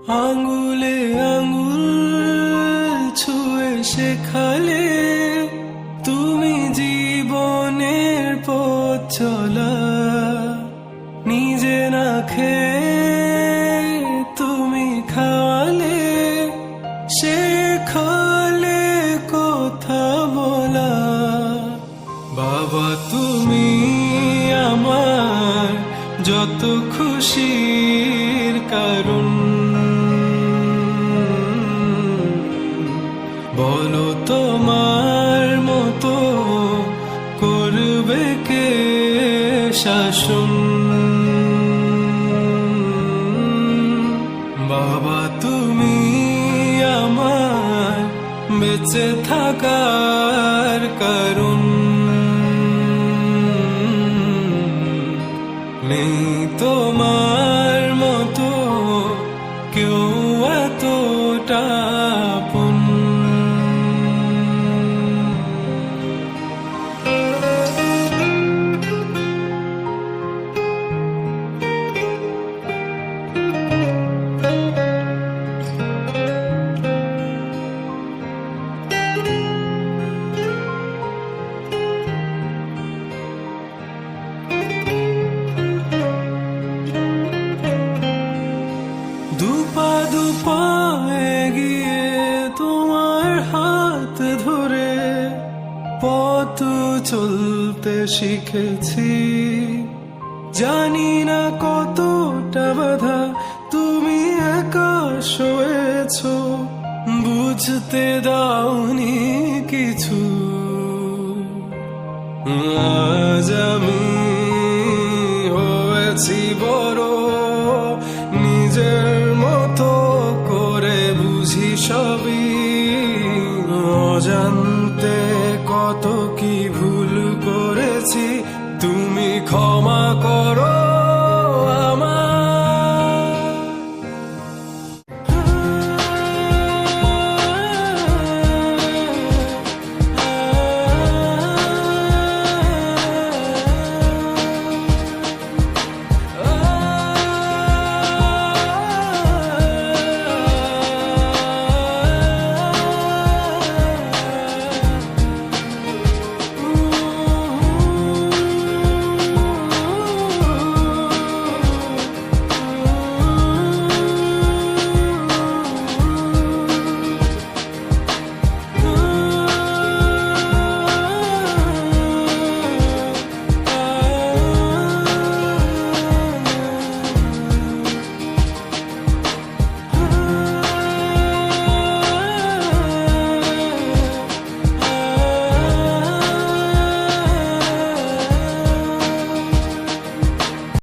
আঙুলে আঙুল ছুঁয়ে শেখালে তুমি জীবনের পথ চলা। নিজে না খেয়ে তুমি খাওয়ালে, শেখালে কথা বলা। বাবা তুমি আমার যত খুশির কারণ, বলো তোমার মতো করবে কে শাসন। বাবা তুমি আমার বেঁচে থাকার কারণ, নেই তোমার মতো কেউ এতটা আপন। দুপা দুপা এগিয়ে তোমার হাত ধরে পথ চলতে শিখেছি। জানি না কতটা বাধা তুমি একা সয়েছ, বুঝতে দাওনি কিছু। আজ আমি হয়েছি বড়, নিজের মতো করে বুঝি সবই। অজান্তে